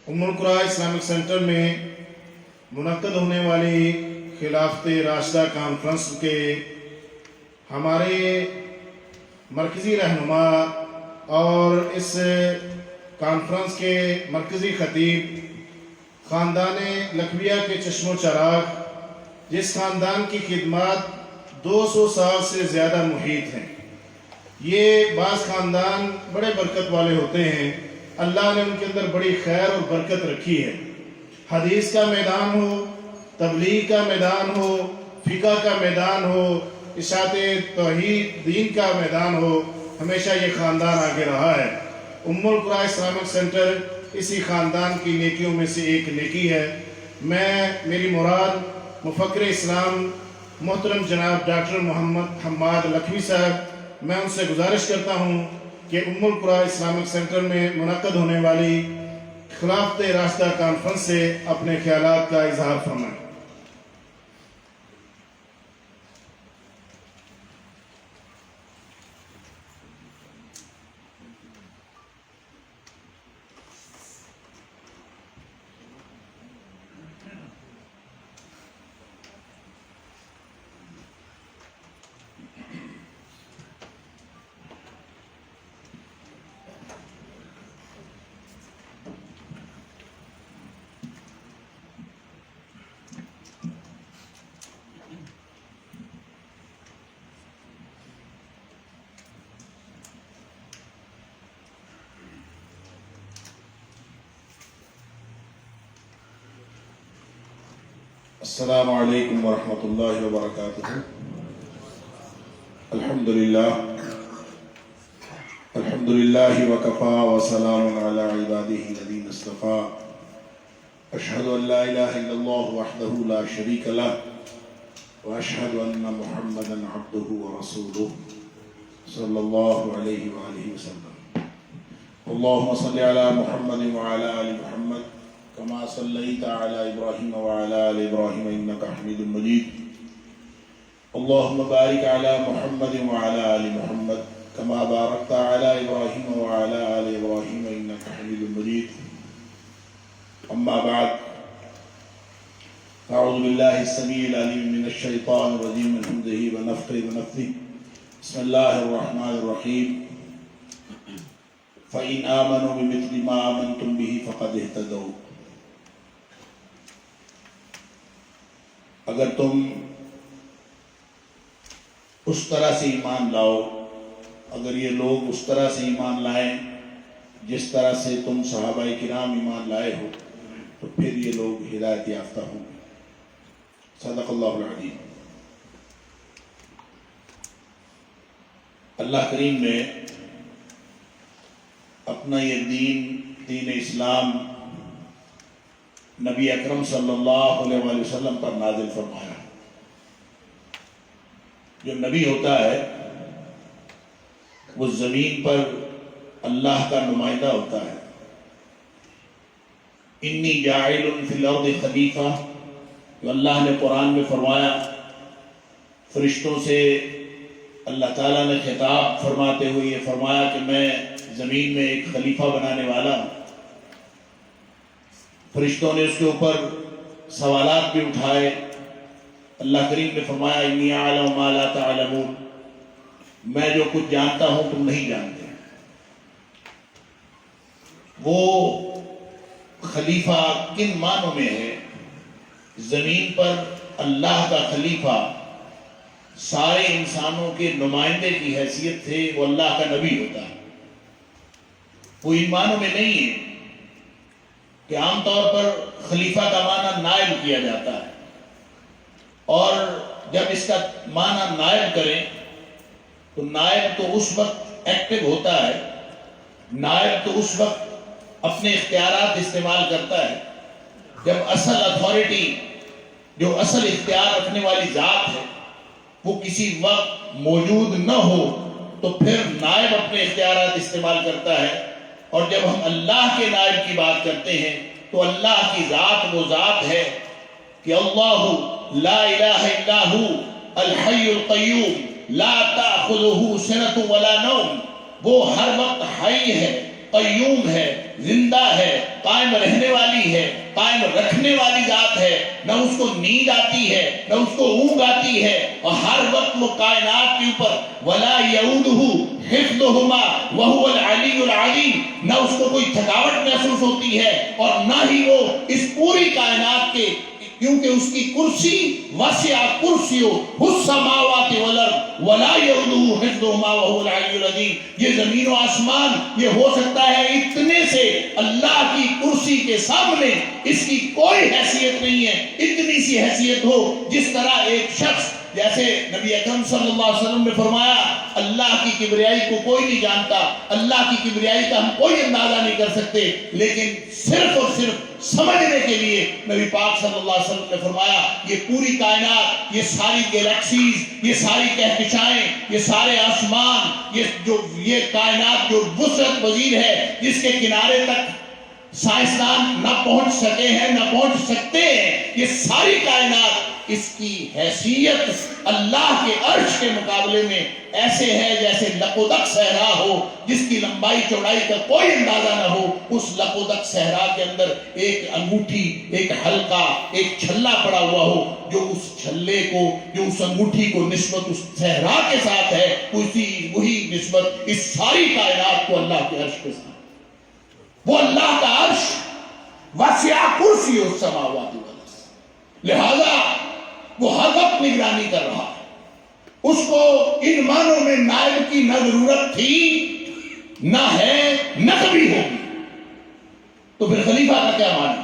ام القرا Islamic centre میں منعقد ہونے والی خلافت راشدہ کانفرنس کے ہمارے مرکزی رہنما اور اس کانفرنس کے مرکزی خطیب خاندان لکھویہ کے چشم و چراغ، جس خاندان کی خدمات 200 سال سے زیادہ محیط ہیں۔ یہ بعض خاندان بڑے برکت والے ہوتے ہیں، اللہ نے ان کے اندر بڑی خیر اور برکت رکھی ہے۔ حدیث کا میدان ہو، تبلیغ کا میدان ہو، فقہ کا میدان ہو، اشاعت توحید دین کا میدان ہو، ہمیشہ یہ خاندان آگے رہا ہے۔ ام القرا اسلامک سینٹر اسی خاندان کی نیکیوں میں سے ایک نیکی ہے۔ میری مراد مفکر اسلام محترم جناب ڈاکٹر محمد حماد لکھوی صاحب، میں ان سے گزارش کرتا ہوں کہ ام القرا اسلامک سینٹر میں منعقد ہونے والی خلافت راشدہ کانفرنس سے اپنے خیالات کا اظہار فرمائیں۔ السلام علیکم ورحمۃ اللہ وبرکاتہ۔ الحمدللہ وکفا وسلام علی عبادہ الذین اصطفیٰ، اشہد ان لا الہ الا اللہ وحدہ لا شریک لہ واشہد ان محمدا عبدہ ورسولہ صلی اللہ علیہ وآلہ وسلم۔ اللہم صل علی محمد وعلی آل محمد كما صليت على إبراهيم وعلى آل إبراهيم إنك حميد مجيد۔ اللهم بارك على محمد وعلى آل محمد كما باركت على إبراهيم وعلى آل إبراهيم إنك حميد مجيد۔ أما بعد، أعوذ بالله السميع العليم من الشيطان الرجيم من همزه ونفخه ونفثه، بسم الله الرحمن الرحيم۔ فإن آمنوا بمثل ما آمنتم به فقد اهتدوا۔ اگر تم اس طرح سے ایمان لاؤ، اگر یہ لوگ اس طرح سے ایمان لائیں جس طرح سے تم صحابہ کرام ایمان لائے ہو، تو پھر یہ لوگ ہدایت یافتہ ہوں گے۔ صدق اللہ العظیم۔ اللہ کریم نے اپنا یہ دین اسلام نبی اکرم صلی اللہ علیہ وآلہ وسلم پر نازل فرمایا۔ جو نبی ہوتا ہے وہ زمین پر اللہ کا نمائندہ ہوتا ہے۔ انی جاعل فی الارض خلیفہ، جو اللہ نے قرآن میں فرمایا، فرشتوں سے اللہ تعالیٰ نے خطاب فرماتے ہوئے یہ فرمایا کہ میں زمین میں ایک خلیفہ بنانے والا ہوں۔ فرشتوں نے اس کے اوپر سوالات بھی اٹھائے۔ اللہ کریم نے فرمایا انی اعلم ما لا تعلمون، میں جو کچھ جانتا ہوں تم نہیں جانتے۔ وہ خلیفہ کن معنوں میں ہے؟ زمین پر اللہ کا خلیفہ سارے انسانوں کے نمائندے کی حیثیت تھے، وہ اللہ کا نبی ہوتا ہے۔ وہ ان معنوں میں نہیں ہے کہ عام طور پر خلیفہ کا معنی نائب کیا جاتا ہے، اور جب اس کا معنی نائب کریں تو نائب تو اس وقت ایکٹیو ہوتا ہے، نائب تو اس وقت اپنے اختیارات استعمال کرتا ہے جب اصل اتھارٹی، جو اصل اختیار رکھنے والی ذات ہے، وہ کسی وقت موجود نہ ہو تو پھر نائب اپنے اختیارات استعمال کرتا ہے۔ اور جب ہم اللہ کے نائب کی بات کرتے ہیں تو اللہ کی ذات وہ ذات ہے کہ اللہ لا الہ الا ہو الحی القیوم لا تأخذہ سنۃ ولا نوم، وہ ہر وقت حی ہے، قیوم ہے، زندہ ہے، قائم رہنے والی ہے، قائم رکھنے والی ذات ہے، نہ اس کو نیند آتی ہے نہ اس کو اونگ آتی ہے، اور ہر وقت وہ کائنات کے اوپر ولا یعودہ حفظہما وہو العلی العظیم، نہ اس کو کوئی تھکاوٹ محسوس ہوتی ہے اور نہ ہی وہ اس پوری کائنات کے، کیونکہ اس کی کرسی وسع کرسیو السماوات والارض ولا یعودہ حفظہما وہو العلی العظیم، یہ زمین و آسمان یہ ہو سکتا ہے اتنے سے اللہ کی کرسی کے سامنے اس کی کوئی حیثیت نہیں ہے، اتنی سی حیثیت ہو جس طرح ایک شخص، جیسے نبی اکرم صلی اللہ علیہ وسلم نے فرمایا اللہ کی کبریائی کو کوئی نہیں جانتا، اللہ کی کبریائی کا ہم کوئی اندازہ نہیں کر سکتے، لیکن صرف اور صرف سمجھنے کے لیے نبی پاک صلی اللہ علیہ وسلم نے فرمایا یہ پوری کائنات، یہ ساری گیلیکسیز، یہ ساری کہکشائیں، یہ سارے آسمان، یہ کائنات جو وسعت پذیر ہے، جس کے کنارے تک سائنسدان نہ پہنچ سکے ہیں نہ پہنچ سکتے ہیں، یہ ساری کائنات، اس کی حیثیت اللہ کے عرش کے مقابلے میں ایسے ہے جیسے لقودق صحرا ہو جس کی لمبائی چوڑائی کا کوئی اندازہ نہ ہو، اس لقودق صحرا کے اندر ایک انگوٹھی، ایک حلقہ، ایک چھلا پڑا ہوا ہو، جو اس چھلے کو، جو اس انگوٹھی کو نسبت اس صحرا کے ساتھ ہے، وہی نسبت اس ساری کائنات کو اللہ کے عرش کے ساتھ۔ وہ اللہ کا عرش وسع کرسی السماوات والارض، لہذا وہ ہر وقت نگرانی کر رہا ہے، اس کو ان معنوں میں نائب کی نہ ضرورت تھی، نہ ہے، نہ کبھی ہوگی۔ تو پھر خلیفہ کا کیا معنی ہے؟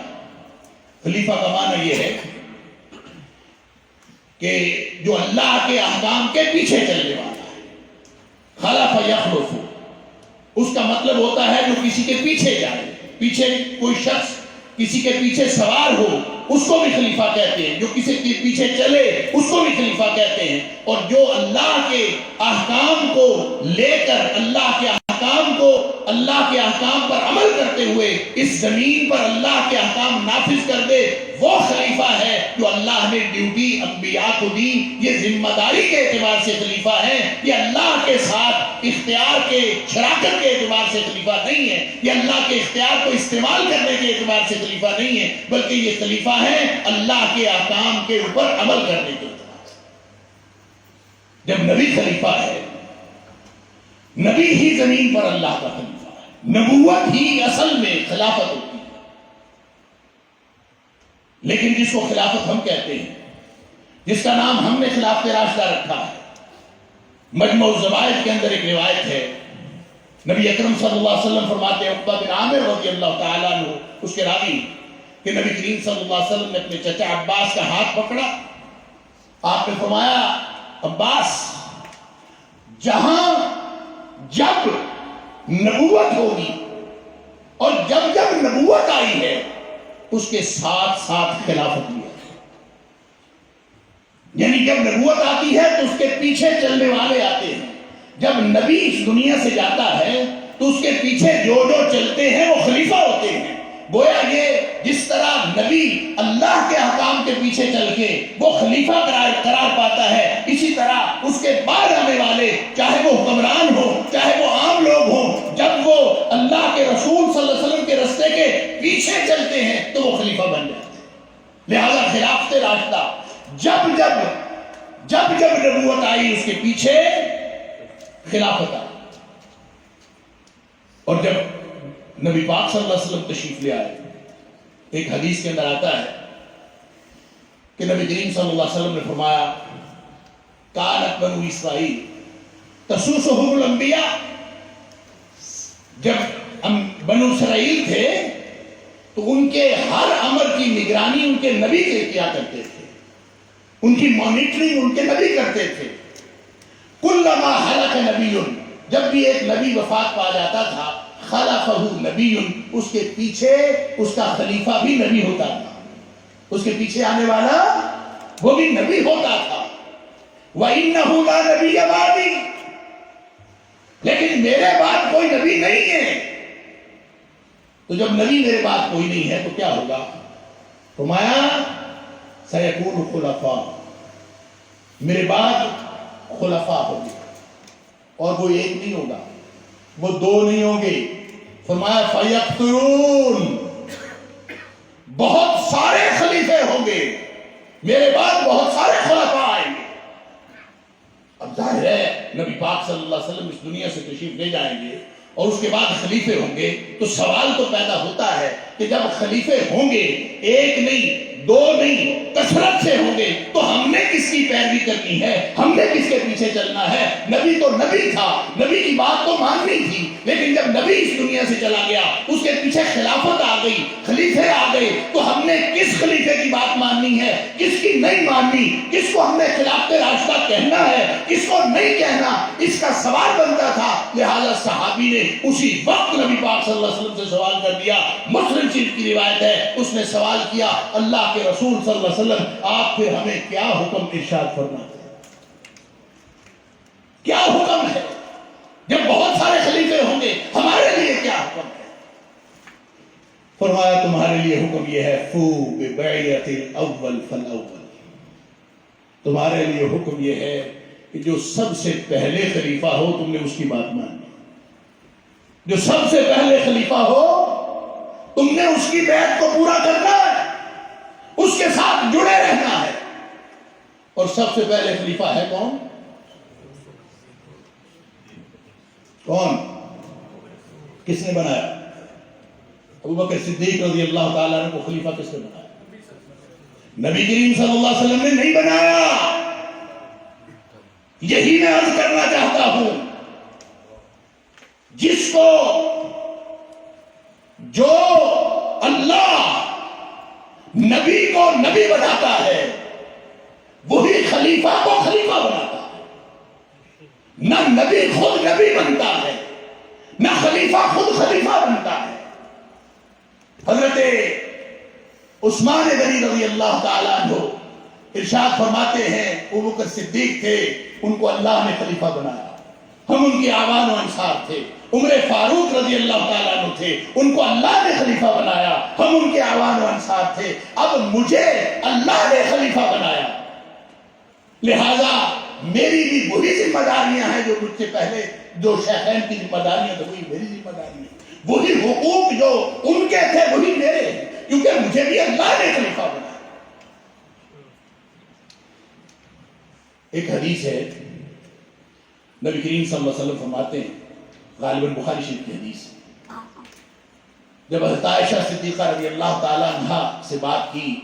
خلیفہ کا معنی یہ ہے کہ جو اللہ کے احکام کے پیچھے چلنے والا ہے، خلف یخلف، اس کا مطلب ہوتا ہے جو کسی کے پیچھے جائے، پیچھے کوئی شخص کسی کے پیچھے سوار ہو اس کو بھی خلیفہ کہتے ہیں، جو کسی کے پیچھے چلے اس کو بھی خلیفہ کہتے ہیں، اور جو اللہ کے احکام کو لے کر، اللہ کے احکام پر عمل کرتے ہوئے اس زمین پر اللہ کے احکام نافذ کر دے، وہ خلیفہ ہے جو اللہ نے ڈیوٹی انبیاء کو دی۔ یہ ذمہ داری کے اعتبار سے خلیفہ ہے، یہ اللہ کے ساتھ اختیار کے شراکت کے اعتبار سے خلیفہ نہیں ہے، یہ اللہ کے اختیار کو استعمال کرنے کے اعتبار سے خلیفہ نہیں ہے، بلکہ یہ خلیفہ ہے اللہ کے احکام کے اوپر عمل کرنے کے اعتبار سے۔ جب نبی خلیفہ ہے، نبی ہی زمین پر اللہ کا خلیفہ ہے، نبوت ہی اصل میں خلافت ہوتی ہے، لیکن جس کو خلافت ہم کہتے ہیں، جس کا نام ہم نے خلافت راشدہ رکھا ہے، مجمع الزوائد کے اندر ایک روایت ہے، نبی اکرم صلی اللہ علیہ وسلم فرماتے ہیں، عقبہ بن عامر رضی اللہ تعالیٰ عنہ اس کے راوی، کہ نبی کریم صلی اللہ علیہ وسلم نے اپنے چچا عباس کا ہاتھ پکڑا، آپ نے فرمایا عباس، جہاں جب نبوت ہوگی اور جب جب نبوت آئی ہے اس کے ساتھ ساتھ خلافت بھی ہے، یعنی جب نبوت آتی ہے تو اس کے پیچھے چلنے والے آتے ہیں، جب نبی اس دنیا سے جاتا ہے تو اس کے پیچھے جو جو چلتے ہیں وہ خلیفہ ہوتے ہیں۔ گویا یہ جس طرح نبی اللہ کے احکام کے پیچھے چل کے وہ خلیفہ قرار پاتا ہے، اسی طرح اس کے بعد آنے والے، چاہے وہ حکمران ہو چاہے وہ عام لوگ ہوں، جب وہ اللہ کے رسول صلی اللہ علیہ وسلم کے راستے کے پیچھے چلتے ہیں تو وہ خلیفہ بن جاتے ہیں۔ لہذا خلافت راشدہ جب نبوت آئی اس کے پیچھے خلافت آئی، اور جب نبی پاک صلی اللہ علیہ وسلم تشریف لے آئے، ایک حدیث کے اندر آتا ہے کہ نبی کریم صلی اللہ علیہ وسلم نے فرمایا، کانت بنو اسرائیل تسوسہم الانبیاء، جب بنو اسرائیل تھے تو ان کے ہر امر کی نگرانی ان کے نبی کیا کرتے تھے، ان کی مانیٹرنگ ان کے نبی کرتے تھے۔ کلما ہلک نبی، جب بھی ایک نبی وفات پا جاتا تھا، خلفہ نبی، اس کے پیچھے اس کا خلیفہ بھی نبی ہوتا تھا، اس کے پیچھے آنے والا وہ بھی نبی ہوتا تھا۔ وَإِنَّهُ لَا نَبِيَّ بَعْدِي، لیکن میرے بعد کوئی نبی نہیں ہے۔ تو جب نبی میرے بعد کوئی نہیں ہے تو کیا ہوگا؟ فرمایا سَيَكُونُ خُلَفَاء، میرے بعد خلفاء ہوگی، اور وہ ایک نہیں ہوگا، وہ دو نہیں ہوں گے، فرمایا فَيَقْتُلُونَ، بہت سارے خلیفے ہوں گے میرے بعد، بہت سارے خلفاء آئیں گے. اب ظاہر ہے نبی پاک صلی اللہ علیہ وسلم اس دنیا سے تشریف لے جائیں گے اور اس کے بعد خلیفے ہوں گے، تو سوال تو پیدا ہوتا ہے کہ جب خلیفے ہوں گے، ایک نہیں دو نہیں کثرت سے ہوں گے، تو ہم نے کس کی پیروی کرنی ہے؟ ہم نے کس کے پیچھے چلنا ہے؟ نبی تو نبی تھا، نبی کی بات تو ماننی تھی، لیکن جب نبی اس دنیا سے چلا گیا، اس کے پیچھے خلافت آ گئی، خلیفے آ گئے، تو ہم نے کس خلیفے کی بات ماننی ہے، کس کی نہیں ماننی، کس کو ہم نے خلافت راشدہ کہنا ہے، کس کو نہیں کہنا، اس کا سوال بنتا تھا. لہذا صحابی نے اسی وقت نبی پاک صلی اللہ علیہ وسلم سے سوال کر دیا. مسلم شریف کی روایت ہے، اس نے سوال کیا اللہ کے رسول صلی اللہ علیہ وسلم آپ پھر ہمیں کیا حکم ارشاد فرماتے ہیں؟ کیا حکم ہے؟ جب بہت سارے خلیفے ہوں گے ہمارے لیے کیا حکم ہے؟ فرمایا تمہارے لیے حکم یہ ہے فو ببیعت الاول فالاول، تمہارے لیے حکم یہ ہے کہ جو سب سے پہلے خلیفہ ہو تم نے اس کی بات ماننی، جو سب سے پہلے خلیفہ ہو تم نے اس کی بیعت کو پورا کرنا ہے، اس کے ساتھ جڑے رہنا ہے. اور سب سے پہلے خلیفہ ہے کون؟ کون؟ کس نے بنایا؟ ابو بکر صدیق رضی اللہ تعالیٰ عنہ کو خلیفہ کس نے بنایا؟ نبی کریم صلی اللہ علیہ وسلم نے نہیں بنایا. یہی میں عرض کرنا چاہتا ہوں، جس کو جو اللہ نبی کو نبی بناتا ہے وہی خلیفہ کو خلیفہ بناتا ہے. نہ نبی خود نبی بنتا ہے، نہ خلیفہ خود خلیفہ بنتا ہے. حضرت عثمان غنی رضی اللہ تعالیٰ عنہ ارشاد فرماتے ہیں ابو بکر صدیق تھے، ان کو اللہ نے خلیفہ بنایا، ہم ان کے آوان و انصار تھے. عمر فاروق رضی اللہ تعالیٰ عنہ تھے، ان کو اللہ نے خلیفہ بنایا، ہم ان کے آوان و انصار تھے. اب مجھے اللہ نے خلیفہ بنایا، لہذا میری بھی وہی ذمہ داریاں ہیں جو مجھ سے پہلے جو شیخین کی ذمہ داریاں تھیں وہی میری ذمہ داری ہیں، وہی حقوق جو ان کے تھے وہی میرے ہیں، کیونکہ مجھے بھی اللہ نے خلیفہ بنایا. ایک حدیث ہے نبی کریم صلی اللہ علیہ وسلم فرماتے ہیں، غالباً بخاری شریف کی حدیث ہے، جب حضرت عائشہ صدیقہ رضی اللہ تعالیٰ عنہ سے بات کی،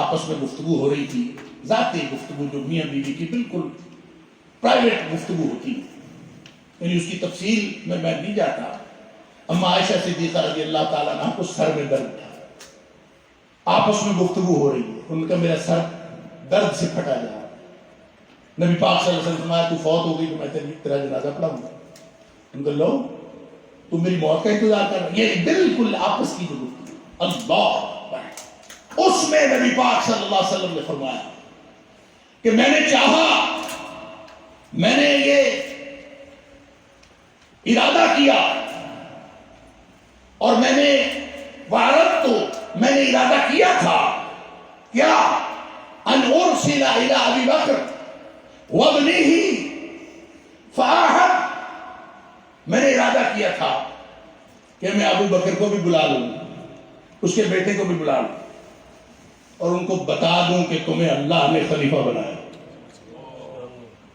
آپس میں گفتگو ہو رہی تھی، ذاتی گفتگو جو میاں بیوی کی بالکل پرائیویٹ گفتگو ہوتی ہے، یعنی اس کی تفصیل میں نہیں جاتا. اما عائشہ صدیقہ رضی اللہ تعالیٰ عنہ کو سر میں درد تھا، آپس میں گفتگو ہو رہی ہے، ان کا میرا سر درد سے پھٹا جا رہا. نبی پاک صلی اللہ علیہ وسلم فرمایا تو فوت ہو گئی تو میں تیرا جنازہ پڑھاؤں گا. ان کو لو تم میری موت کا انتظار کر رہے، یہ بالکل آپس کی جو گفتگو. اللہ، اس میں نبی پاک صلی اللہ علیہ وسلم نے فرمایا کہ میں نے چاہا، میں نے یہ ارادہ کیا اور میں نے وعرضت تو میں نے ارادہ کیا تھا کیا ان ارسل الى ابی بکر وابنہ فآحد، میں نے ارادہ کیا تھا کہ میں ابو بکر کو بھی بلا لوں، اس کے بیٹے کو بھی بلا لوں اور ان کو بتا دوں کہ تمہیں اللہ نے خلیفہ بنایا.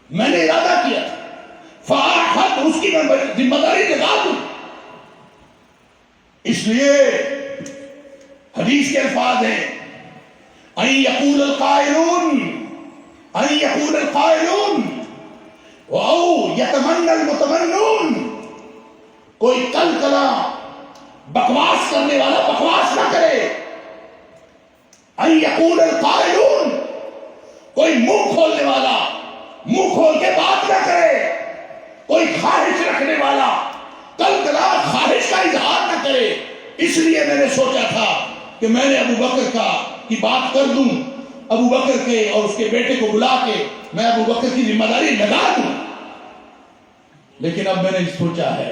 میں نے ارادہ کیا فآحد، اس کی میں ذمہ داری لگا دوں. اس لیے حدیث کے الفاظ ہیں ان یقول القائلون او یتمنى المتمنون، کوئی کل کلا بکواس کرنے والا بکواس نہ کرے. ان یقول القائلون، کوئی منہ کھولنے والا منہ کھول کے بات نہ کرے، کوئی خواہش رکھنے والا کل کلا خواہش کا اظہار نہ کرے. اس لیے میں نے سوچا تھا کہ میں نے ابو بکر کی بات کر دوں، ابو بکر کے اور اس کے بیٹے کو بلا کے میں ابو بکر کی ذمہ داری لگا دوں. لیکن اب میں نے سوچا ہے،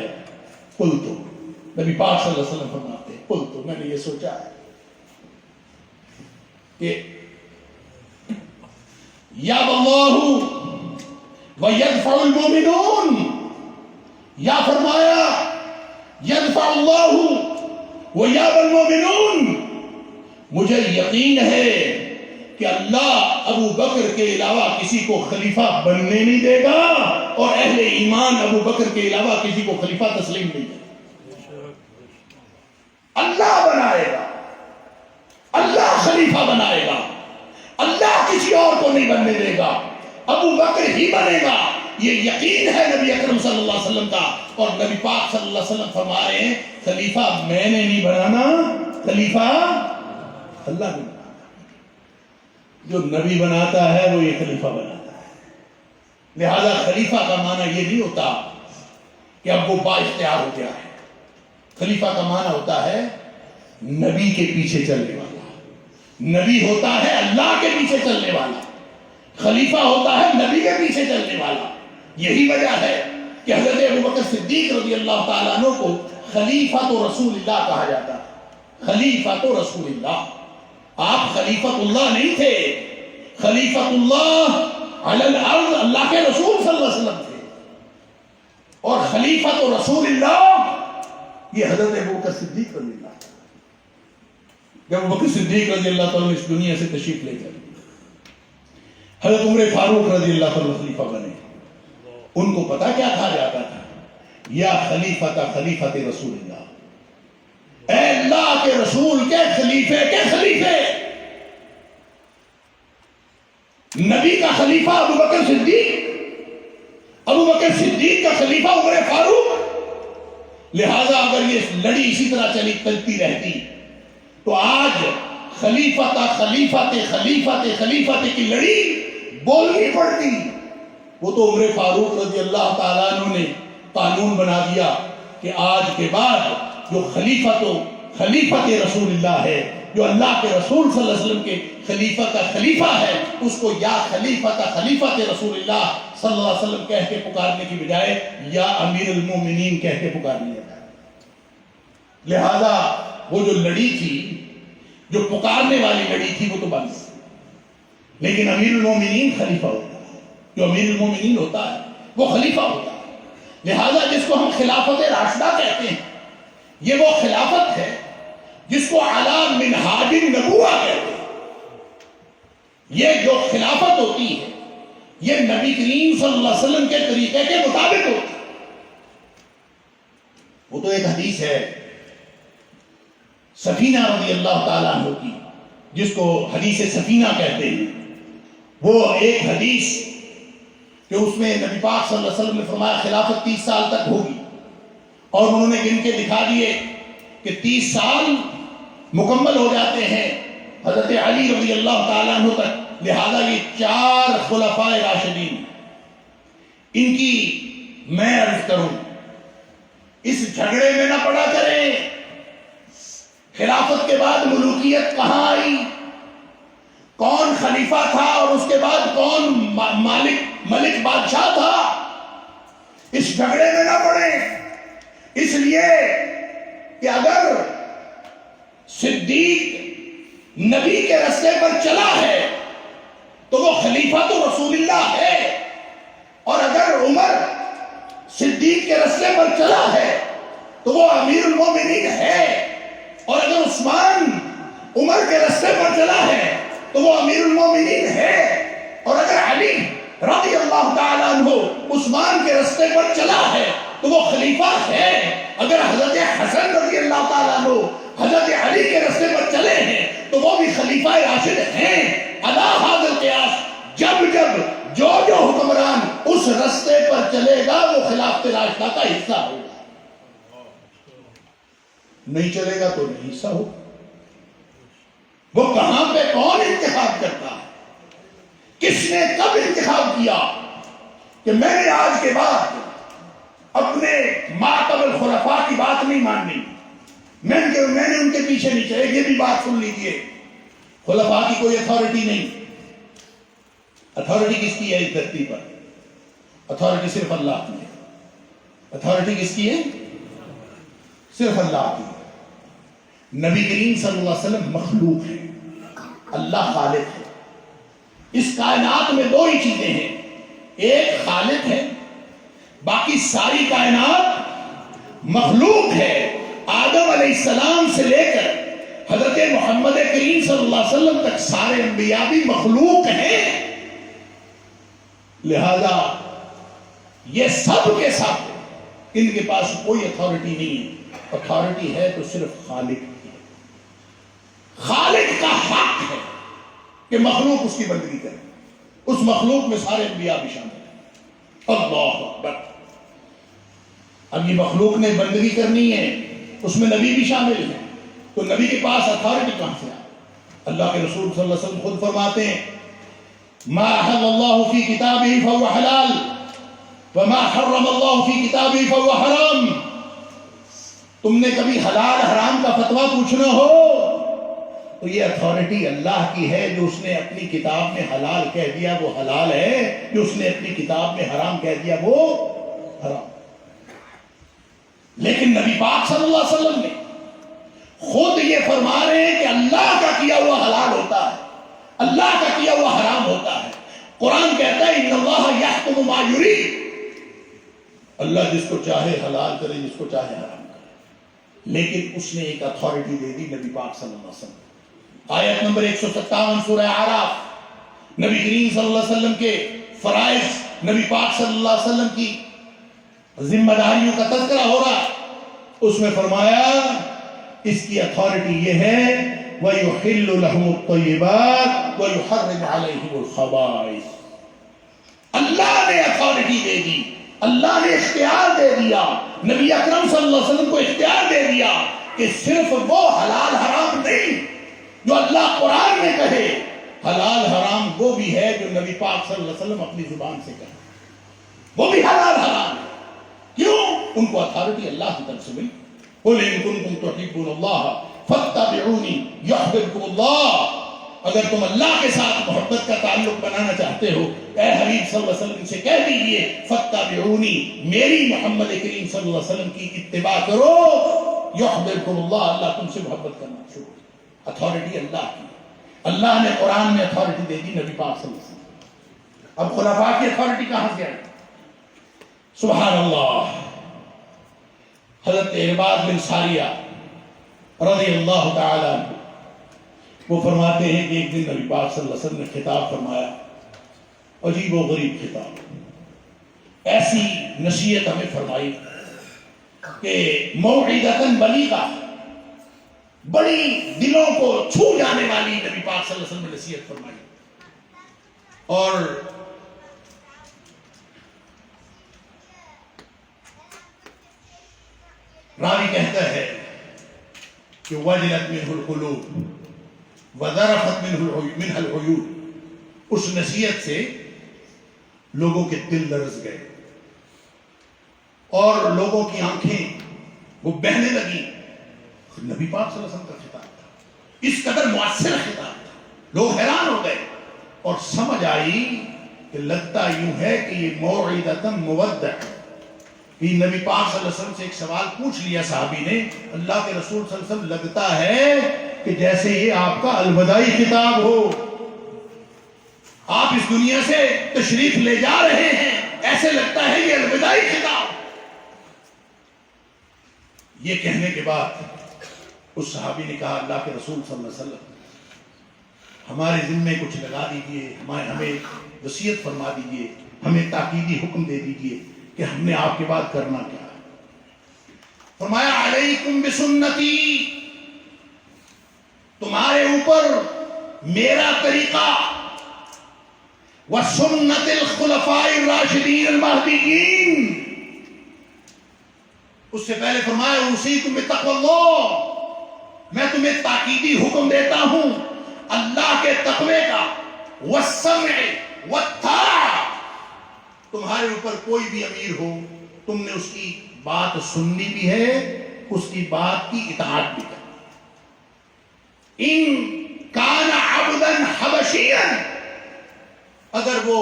قلت، نبی پاک صلی اللہ علیہ وسلم فرماتے ہیں قلت، میں نے یہ سوچا ہے کہ یا اللہ وَيَدْفَعُ الْمُؤْمِنُونَ، یا فرمایا یدفع اللہ ویابی المؤمنون، مجھے یقین ہے کہ اللہ ابو بکر کے علاوہ کسی کو خلیفہ بننے نہیں دے گا، اور اہل ایمان ابو بکر کے علاوہ کسی کو خلیفہ تسلیم نہیں دے گا۔ اللہ بنائے گا، اللہ خلیفہ بنائے گا، اللہ کسی اور کو نہیں بننے دے گا، ابو بکر ہی بنے گا۔ یہ یقین ہے نبی اکرم صلی اللہ علیہ وسلم کا، اور نبی پاک صلی اللہ علیہ وسلم فرما رہے ہیں خلیفہ میں نے نہیں بنانا، خلیفہ اللہ نے بنانا۔ جو نبی بناتا ہے وہ یہ خلیفہ بناتا ہے۔ لہذا خلیفہ کا معنی یہ نہیں ہوتا کہ اب وہ با اختیار ہو گیا ہے۔ خلیفہ کا معنی ہوتا ہے نبی کے پیچھے چلنے والا، نبی ہوتا ہے اللہ کے پیچھے چلنے والا، خلیفہ ہوتا ہے نبی کے پیچھے چلنے والا۔ یہی وجہ ہے کہ حضرت ابوبکر صدیق رضی اللہ تعالیٰ عنہ کو خلیفۃ رسول اللہ کہا جاتا ہے۔ خلیفۃ رسول اللہ، آپ خلیفۃ اللہ نہیں تھے، خلیفۃ اللہ علی الارض اللہ کے رسول صلی اللہ علیہ وسلم تھے، اور خلیفۃ رسول اللہ یہ حضرت ابوبکر صدیق رضی اللہ تعالیٰ۔ جب ابوبکر صدیق رضی اللہ تعالیٰ اس دنیا سے تشریف لے کر حضرت عمر فاروق رضی اللہ تعالیٰ خلیفہ بنے، ان کو پتا کیا کہا جاتا تھا؟ یا خلیفۃ خلیفۃ رسول اللہ، اے اللہ کے رسول کے خلیفے کے خلیفے۔ نبی کا خلیفہ ابو بکر صدیق، ابو بکر صدیق کا خلیفہ عمر فاروق۔ لہذا اگر یہ لڑی اسی طرح چلتی رہتی تو آج خلیفۃ خلیفۃ خلیفۃ خلیفۃ کی لڑی بولنی پڑتی۔ وہ تو عمر فاروق رضی اللہ تعالیٰ عنہ نے قانون بنا دیا کہ آج کے بعد جو خلیفۃ رسول اللہ ہے، جو اللہ کے رسول صلی اللہ علیہ وسلم کے خلیفہ کا خلیفہ ہے، اس کو یا خلیفۃ خلیفۃ رسول اللہ صلی اللہ علیہ وسلم کہہ کے پکارنے کی بجائے یا امیر المومنین کہہ کے پکارنے لگا۔ لہذا وہ جو لڑی تھی، جو پکارنے والی لڑی تھی، وہ تو بند، لیکن امیر المومنین خلیفہ ہوتا ہے۔ جو امیر المومنین ہوتا ہے وہ خلیفہ ہوتا ہے۔ لہذا جس کو ہم خلافت راشدہ کہتے ہیں، یہ وہ خلافت ہے جس کو اعلی منہاج النبوہ کہتے ہیں۔ یہ جو خلافت ہوتی ہے یہ نبی کریم صلی اللہ علیہ وسلم کے طریقے کے مطابق ہوتی ہے۔ وہ تو ایک حدیث ہے سفینہ رضی اللہ تعالیٰ عنہ کی، جس کو حدیث سفینہ کہتے ہیں۔ وہ ایک حدیث کہ اس میں نبی پاک صلی اللہ علیہ وسلم نے فرمایا خلافت 30 سال تک ہوگی، اور انہوں نے گن کے دکھا دیے کہ 30 سال مکمل ہو جاتے ہیں حضرت علی رضی اللہ تعالیٰ عنہ تک۔ لہذا یہ 4 خلفاء راشدین، ان کی میں عرض کروں، اس جھگڑے میں نہ پڑا کریں خلافت کے بعد ملوکیت کہاں آئی، کون خلیفہ تھا اور اس کے بعد کون ملک بادشاہ تھا، اس جھگڑے میں نہ پڑیں۔ اس لیے کہ اگر صدیق نبی کے رستے پر چلا ہے تو وہ خلیفہ تو رسول اللہ ہے، اور اگر عمر صدیق کے رستے پر چلا ہے تو وہ امیر المومنین ہے، اور اگر عثمان عمر کے رستے پر چلا ہے تو وہ امیر المومنین ہے، اور اگر علی رضی اللہ تعالیٰ عنہ عثمان کے رستے پر چلا ہے تو وہ خلیفہ ہے۔ اگر حضرت حسن رضی اللہ تعالیٰ عنہ حضرت علی کے رستے پر چلے ہیں تو وہ بھی خلیفہ راشد ہیں۔ الا ھذا القیاس، جب جو حکمران اس رستے پر چلے گا وہ خلافت راشدہ کا حصہ ہوگا، نہیں چلے گا تو نہیں حصہ ہوگا۔ وہ کہاں پہ کون انتخاب کرتا ہے، کس نے کب انتخاب کیا کہ میں نے آج کے بعد اپنے ماتب الخلفاء کی بات نہیں ماننی، میں نے ان کے پیچھے نہیں چلے۔ یہ بھی بات سن لیجئے، خلفاء کی کوئی اتھارٹی نہیں۔ اتھارٹی کس کی ہے اس دھرتی پر؟ اتھارٹی صرف اللہ کی ہے۔ اتھارٹی کس کی ہے؟ صرف اللہ کی ہے۔ نبی کریم صلی اللہ علیہ وسلم مخلوق ہے، اللہ خالق ہے۔ اس کائنات میں 2 ہی چیزیں ہیں، ایک خالق ہے، باقی ساری کائنات مخلوق ہے. آدم علیہ السلام سے لے کر حضرت محمد کریم صلی اللہ علیہ وسلم تک سارے انبیاء بھی مخلوق ہیں. لہذا یہ سب کے سب ان کے پاس کوئی اتھارٹی نہیں ہے. اتھارٹی ہے تو صرف خالق کی ہے. خالق کا حق ہے کہ مخلوق اس کی بندگی کرے. اس مخلوق میں سارے انبیاء بھی شامل ہیں. اللہ اکبر. اب یہ مخلوق نے بندگی کرنی ہے, اس میں نبی بھی شامل ہیں, تو نبی کے پاس اتھارٹی کہاں سے آئے؟ اللہ کے رسول صلی اللہ علیہ وسلم خود فرماتے ہیں ما احل اللہ فی کتابہ فہو حلال وما حرم اللہ فی کتابہ فہو حرام. تم نے کبھی حلال حرام کا فتویٰ پوچھنا ہو تو یہ اتھارٹی اللہ کی ہے. جو اس نے اپنی کتاب میں حلال کہہ دیا وہ حلال ہے, جو اس نے اپنی کتاب میں حرام کہہ دیا وہ حرام. لیکن نبی پاک صلی اللہ علیہ وسلم نے خود یہ فرما رہے ہیں کہ اللہ کا کیا ہوا حلال ہوتا ہے, اللہ کا کیا ہوا حرام ہوتا ہے. قرآن کہتا ہے ان اللہ یحکم ما یرید. اللہ جس کو چاہے حلال کرے, جس کو چاہے حرام کرے. لیکن اس نے ایک اتھارٹی دے دی نبی پاک صلی اللہ علیہ وسلم. آیت نمبر 157 سورہ اعراف, نبی کریم صلی اللہ علیہ وسلم کے فرائض, نبی پاک صلی اللہ علیہ وسلم کی ذمہ داریوں کا تذکرہ ہو رہا. اس میں فرمایا اس کی اتھارٹی یہ ہے وَيُحِلُّ لَهُمُ الطَّيِّبَاتِ وَيُحَرِّمُ عَلَيْهِمُ الْخَبَائِثَ. اللہ نے اتھارٹی دے دی, اللہ نے اختیار دے دیا, نبی اکرم صلی اللہ علیہ وسلم کو اختیار دے دیا کہ صرف وہ حلال حرام نہیں جو اللہ قرآن میں کہے, حلال حرام وہ بھی ہے جو نبی پاک صلی اللہ علیہ وسلم اپنی زبان سے کہے, وہ بھی حلال حرام ہے. کیوں؟ ان کو اتھارٹی اللہ کی طرف سے ملی. قُلْ إِن كُنتُمْ تُحِبُّونَ اللَّهَ فَاتَّبِعُونِي يُحْبِبْكُمُ اللَّهُ. اگر تم اللہ کے ساتھ محبت کا تعلق بنانا چاہتے ہو, اے حبیب صلی اللہ علیہ وسلم سے کہہ دیجئے فَاتَّبِعُونِي, میری محمد کریم صلی اللہ علیہ وسلم کی اتباع کرو, يُحْبِبْكُمُ اللَّهُ, اللہ تم سے محبت کرنا شروع. اتھارٹی اللہ کی. اللہ نے قرآن میں اتھارٹی دے دی نبی پاک صلی اللہ علیہ وسلم. اب خلفاء کی اتھارٹی کہاں سے آئی؟ سبحان اللہ. حضرت ارباز بن ساریہ رضی اللہ تعالی عنہ وہ فرماتے ہیں کہ ایک دن نبی پاک صلی اللہ علیہ وسلم نے خطاب فرمایا, عجیب و غریب خطاب. ایسی نصیحت ہمیں فرمائی کہ موعظۃ بلیغہ, بڑی دلوں کو چھو جانے والی نبی پاک صلی اللہ علیہ وسلم نے نصیحت فرمائی. اور راوی کہتا ہے کہ وجلت منہ القلوب وذرفت منہ العیون. اس نصیحت سے لوگوں کے دل لرز گئے اور لوگوں کی آنکھیں وہ بہنے لگی. نبی پاک صلی اللہ علیہ وسلم کا خطاب تھا, اس قدر مؤثر خطاب تھا. لوگ حیران ہو گئے اور سمجھ آئی کہ لگتا یوں ہے کہ یہ موعظۃ مودع. کہ نبی پاک صلی اللہ علیہ وسلم سے ایک سوال پوچھ لیا صحابی نے, اللہ کے رسول صلی اللہ علیہ وسلم لگتا ہے کہ جیسے یہ آپ کا الوداعی خطاب ہو, آپ اس دنیا سے تشریف لے جا رہے ہیں, ایسے لگتا ہے یہ الوداعی خطاب. یہ کہنے کے بعد اس صحابی نے کہا اللہ کے رسول صلی اللہ علیہ وسلم ہمارے ذمے کچھ لگا دیجئے, ہمیں وصیت فرما دیجئے, ہمیں تاکیدی حکم دے دیجئے کہ ہم نے آپ کے بعد کرنا کیا ہے. فرمایا علیکم بسنتی, تمہارے اوپر میرا طریقہ, وسنت الخلفاء الراشدین المہدیین. اس سے پہلے فرمایا اوصیکم بتقوی اللہ, میں تمہیں تاکیدی حکم دیتا ہوں اللہ کے تقوی کا. والسمع والطاعہ, تمہارے اوپر کوئی بھی امیر ہو تم نے اس کی بات سننی بھی ہے, اس کی بات کی اطاعت بھی کرنی. ان کان عبدا حبشیا, اگر وہ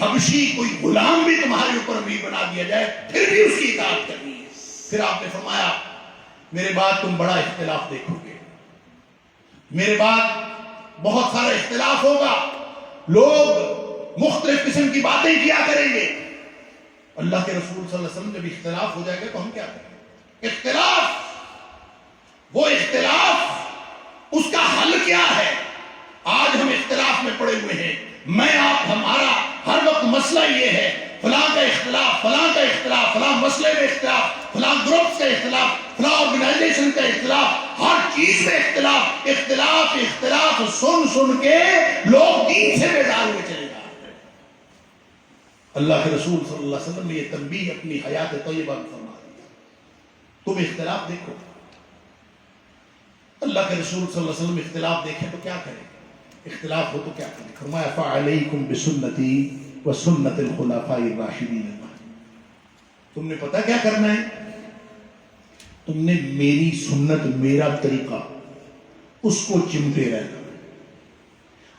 حبشی کوئی غلام بھی تمہارے اوپر امیر بنا دیا جائے پھر بھی اس کی اطاعت کرنی ہے. پھر آپ نے فرمایا میرے بعد تم بڑا اختلاف دیکھو گے, میرے بعد بہت سارا اختلاف ہوگا, لوگ مختلف قسم کی باتیں کیا کریں گے. اللہ کے رسول صلی اللہ علیہ وسلم جب اختلاف ہو جائے گا تو ہم کیا کریں؟ اختلاف، وہ اختلاف اس کا حل کیا ہے؟ آج ہم اختلاف میں پڑے ہوئے ہیں، میں آپ ہمارا ہر وقت مسئلہ یہ ہے، فلاں کا اختلاف، فلاں کا اختلاف، فلاں مسئلے میں اختلاف، فلاں گروپ کا اختلاف، فلاں آرگنائزیشن کا اختلاف، ہر چیز میں اختلاف، اختلاف اختلاف سن سن کے لوگ دین سے بیزار ہوئے چلے جا رہے ہیں۔ اللہ کے رسول صلی اللہ علیہ وسلم نے یہ تنبیہ اپنی حیات طیبہ میں فرما دی، تم اختلاف دیکھو۔ اللہ کے رسول صلی اللہ علیہ وسلم اختلاف دیکھیں تو کیا کریں؟ اختلاف ہو تو کیا کریں؟ فرمایا فعلیکم بسنتی وسنت الخلفاء الراشدین۔ تم نے پتہ کیا کرنا ہے؟ تم نے میری سنت، میرا طریقہ، اس کو چمٹے رہنا،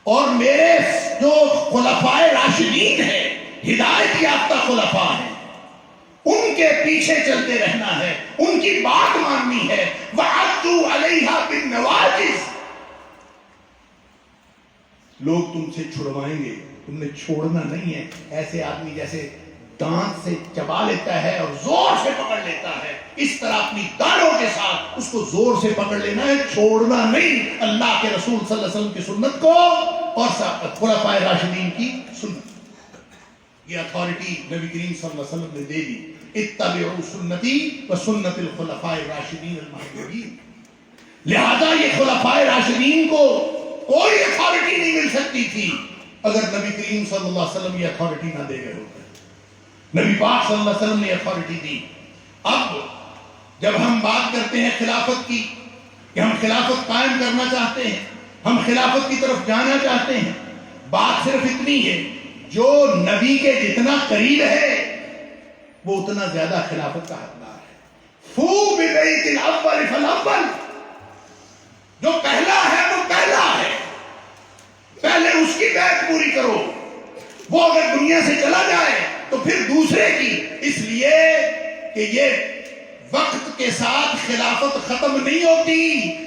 اور میرے جو خلفاء راشدین ہیں، ہدایت یافتہ خلفاء ہیں، ان کے پیچھے چلتے رہنا ہے، ان کی بات ماننی ہے۔ وَعَدُّوا عَلَيْهَا بِالنَّوَاجِذِ، لوگ تم سے چھڑوائیں گے، تم نے چھوڑنا نہیں ہے۔ ایسے آدمی جیسے دانت سے چبا لیتا ہے اور زور سے پکڑ لیتا ہے، اس طرح اپنی دانتوں کے ساتھ اس کو زور سے پکڑ لینا ہے، چھوڑنا نہیں۔ اللہ کے رسول صلی اللہ علیہ وسلم کی سنت کو اور خلفاء راشدین کی سنت، یہ اتھارٹی نبی کریم صلی اللہ علیہ وسلم نے دے دی۔ اتبعوا سنتی وسنت الخلفاء الراشدین المہدیین۔ لہذا یہ خلفاء راشدین کو کوئی اتھارٹی نہیں مل سکتی تھی اگر نبی کریم صلی اللہ علیہ وسلم یہ اتھارٹی نہ دے گئے ہوتے۔ نبی پاک صلی اللہ علیہ وسلم نے اتھارٹی دی۔ اب جب ہم بات کرتے ہیں خلافت کی کہ ہم خلافت قائم کرنا چاہتے ہیں، ہم خلافت کی طرف جانا چاہتے ہیں، بات صرف اتنی ہے، جو نبی کے جتنا قریب ہے وہ اتنا زیادہ خلافت کا حقدار ہے۔ فو ببیت الاول فالاول، جو پہلا ہے وہ پہلا ہے، پہلے اس کی بیعت پوری کرو، وہ اگر دنیا سے چلا جائے تو پھر دوسرے کی، اس لیے کہ یہ وقت کے ساتھ خلافت ختم نہیں ہوتی۔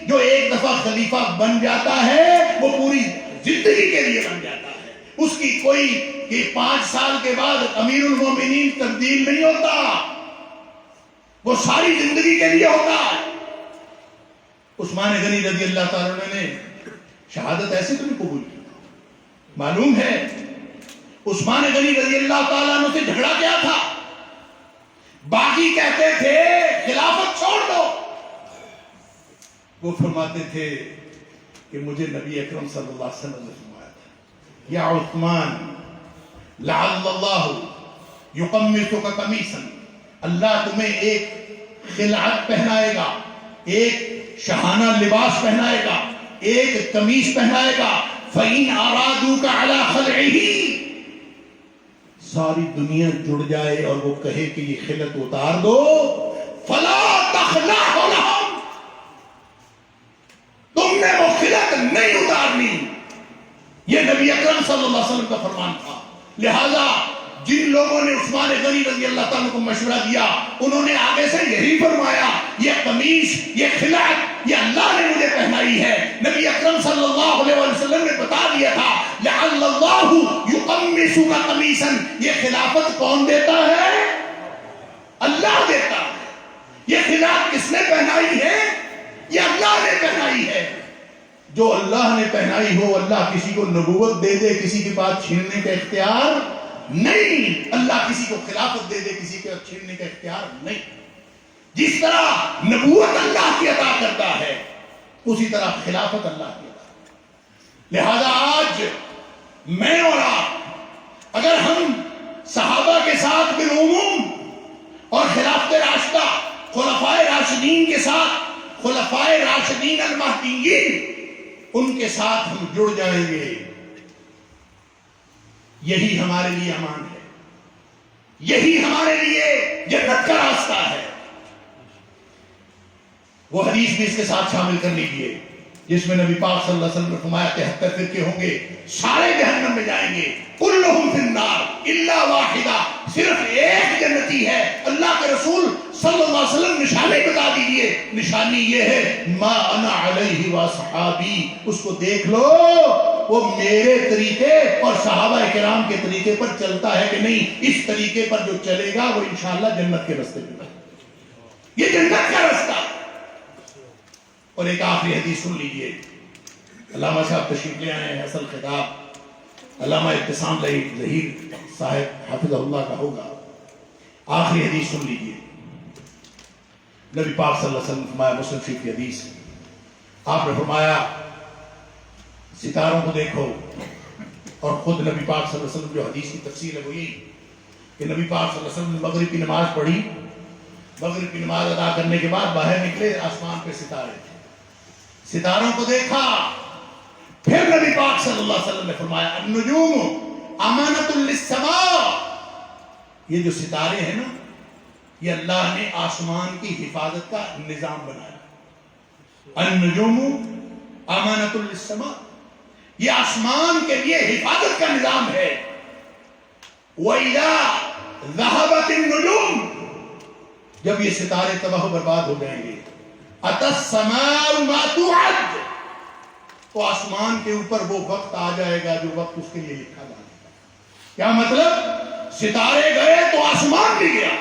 جو ایک دفعہ خلیفہ بن جاتا ہے وہ پوری زندگی کے لیے بن جاتا ہے، اس کی کوئی کہ 5 سال کے بعد امیر المومنین تبدیل نہیں ہوتا، وہ ساری زندگی کے لیے ہوتا ہے۔ عثمان غنی رضی اللہ تعالیٰ عنہ نے شہادت ایسے تو نہیں قبول کی، معلوم ہے عثمان غنی رضی اللہ تعالیٰ عنہ سے جھگڑا کیا تھا؟ باقی کہتے تھے خلافت چھوڑ دو، وہ فرماتے تھے کہ مجھے نبی اکرم صلی اللہ علیہ وسلم نے فرمایا تھا، یا عثمان لعل اللہ یقمصک قمیصا، اللہ تمہیں ایک خلعت پہنائے گا، ایک شاہانہ لباس پہنائے گا، ایک قمیص پہنائے گا، فَإِنْ أَرَادُوكَ عَلَى خَلْعِهِ، ساری دنیا جڑ جائے اور وہ کہے کہ یہ خلعت اتار دو، فَلَا تَخْلَعْهُ لَهُمْ، تم نے وہ خلعت نہیں اتارنی۔ یہ نبی اکرم صلی اللہ علیہ وسلم کا فرمان تھا۔ لہذا جن لوگوں نے عثمان غنی رضی اللہ تعالیٰ کو مشورہ دیا، انہوں نے آگے سے یہی فرمایا، یہ قمیص، یہ خلعت، یہ اللہ نے مجھے پہنائی ہے۔ نبی اکرم صلی اللہ علیہ وسلم نے بتا دیا تھا، لعل اللہ یقمصک قمیصا، یہ خلافت کون دیتا ہے؟ اللہ دیتا ہے۔ یہ خلافت کس نے پہنائی ہے؟ یہ اللہ نے پہنائی ہے۔ جو اللہ نے پہنائی ہو، اللہ کسی کو نبوت دے دے، کسی کے پاس چھیننے کا اختیار نہیں۔ اللہ کسی کو خلافت دے دے، کسی کو چھیننے کا اختیار نہیں۔ جس طرح نبوت اللہ کی عطا کرتا ہے، اسی طرح خلافت اللہ کی عطا کرتا ہے۔ لہذا آج میں اور آپ اگر ہم صحابہ کے ساتھ بالعموم اور خلافت راشدہ خلفاء راشدین کے ساتھ، خلفاء راشدین المہدیین، ان کے ساتھ ہم جڑ جائیں گے، یہی ہمارے لیے امان ہے، یہی ہمارے لیے جنت کا راستہ ہے۔ وہ حدیث بھی اس کے ساتھ شامل کر لیجیے جس میں نبی پاک صلی اللہ علیہ وسلم نے فرمایا 73 فرقے ہوں گے، سارے جہنم میں جائیں گے، کلہم فی النار الا واحدہ، صرف ایک جنتی ہے۔ اللہ کے رسول صلی اللہ علیہ وسلم نشانی بتا دیجئے، نشانی یہ ہے ما انا علیہ و صحابی، اس کو دیکھ لو وہ میرے طریقے اور صحابہ کرام کے طریقے پر چلتا ہے کہ نہیں. اس طریقے پر جو چلے گا وہ انشاءاللہ جنت کے راستے پہ. یہ جنت کا راستہ. اور ایک آخری حدیث سن لیجئے. علامہ صاحب تشریف لے آئے ہیں. اصل خطاب علامہ ابتسام ظہیر صاحب حافظ اللہ کا ہوگا. آخری حدیث سن لیجئے. نبی پاک صلی اللہ علیہ وسلم فرمایا, مسلم شریف کی حدیث, آپ نے فرمایا ستاروں کو دیکھو. اور خود نبی پاک صلی اللہ علیہ وسلم جو حدیث کی تفسیر ہے وہ یہی کہ نبی پاک صلی اللہ علیہ وسلم نے مغرب کی نماز پڑھی. مغرب کی نماز ادا کرنے کے بعد باہر نکلے, آسمان پہ ستارے تھے, ستاروں کو دیکھا. پھر نبی پاک صلی اللہ علیہ وسلم نے فرمایا النجوم امانۃ للسماء. یہ جو ستارے ہیں نا, یہ اللہ نے آسمان کی حفاظت کا نظام بنایا. النجوم امانۃ للسماء, یہ آسمان کے لیے حفاظت کا نظام ہے. وَإِذَا ذَهَبَتِ النُّجُومُ, جب یہ ستارے تباہ و برباد ہو جائیں گے, أَتَى السَّمَاءُ مَا تُوعَدُ, تو آسمان کے اوپر وہ وقت آ جائے گا جو وقت اس کے لیے لکھا جائے گا. کیا مطلب؟ ستارے گئے تو آسمان بھی گیا.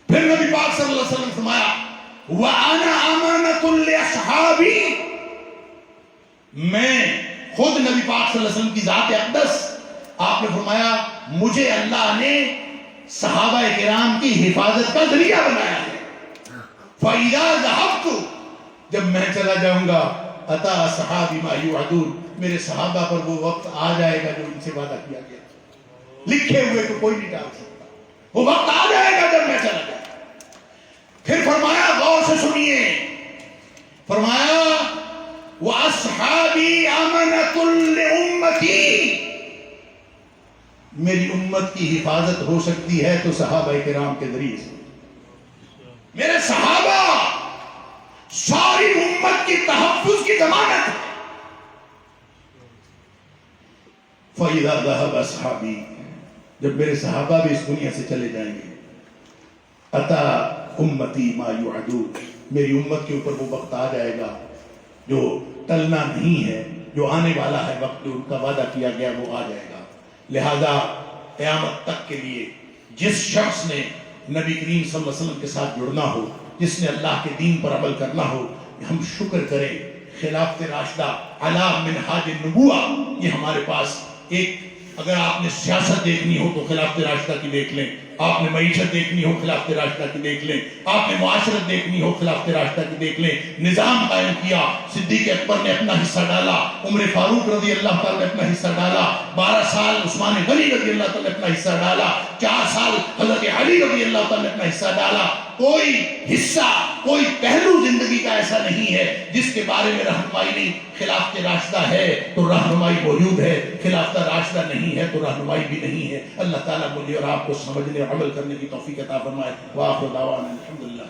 پھر نبی پاک صلی اللہ علیہ وسلم فرمایا وَأَنَا أَمَانَةٌ لِأَصْحَابِي, میں خود نبی پاک صلی اللہ علیہ وسلم کی ذات اقدس, آپ نے فرمایا مجھے اللہ نے صحابہ کرام کی حفاظت کا ذریعہ بنایا ہے. فَإِذَا ذَهَبْتُ, جب میں چلا جاؤں گا, أَتَى أَصْحَابِي مَا يُوعَدُونَ, میرے صحابہ پر وہ وقت آ جائے گا جو ان سے وعدہ کیا گیا. لکھے ہوئے کو کوئی نہیں ٹال سکتا. وہ وقت آ جائے گا جب میں چلا جاؤں. پھر فرمایا غور سے سنیے, فرمایا وَأَصْحَابِي أَمَنَةٌ لِأُمَّتِي, میری امت کی حفاظت ہو سکتی ہے تو صحابہ کرام کے ذریعے سے. میرے صحابہ ساری امت کی تحفظ کی ضمانت ہے. فَإِذَا ذَهَبَ أَصْحَابِي, جب میرے صحابہ بھی اس دنیا سے چلے جائیں گے, أَتَى أُمَّتِي مَا يُوعَدُونَ, میری امت کے اوپر وہ وقت آ جائے گا جو ٹلنا نہیں ہے, جو آنے والا ہے وقت, جو ان کا وعدہ کیا گیا وہ آ جائے گا. لہذا قیامت تک کے لیے جس شخص نے نبی کریم صلی اللہ علیہ وسلم کے ساتھ جڑنا ہو, جس نے اللہ کے دین پر عمل کرنا ہو, ہم شکر کریں خلافت راشدہ علی منہاج النبوہ. یہ ہمارے پاس ایک, اگر آپ نے سیاست دیکھنی ہو تو خلافت راشدہ کی دیکھ لیں, آپ نے معیشت دیکھنی ہو خلافت راشدہ کی دیکھ لیں, آپ نے معاشرت دیکھنی ہو خلافت راشدہ کی دیکھ لیں. نظام قائم کیا, صدیق اکبر نے اپنا حصہ ڈالا, عمر فاروق رضی اللہ تعالیٰ نے اپنا حصہ ڈالا, 12 سال عثمان غنی رضی اللہ تعالیٰ نے اپنا حصہ ڈالا, 4 سال حضرت علی رضی اللہ تعالیٰ نے اپنا حصہ ڈالا. کوئی حصہ, کوئی پہلو زندگی کا ایسا نہیں ہے جس کے بارے میں رہنمائی نہیں. خلافت راشدہ ہے تو رہنمائی موجود ہے, خلافت راشدہ نہیں ہے تو رہنمائی بھی نہیں ہے. اللہ تعالیٰ مجھے اور آپ کو سمجھنے اور عمل کرنے کی توفیق عطا فرمائے. وآخر دعوانا الحمدللہ.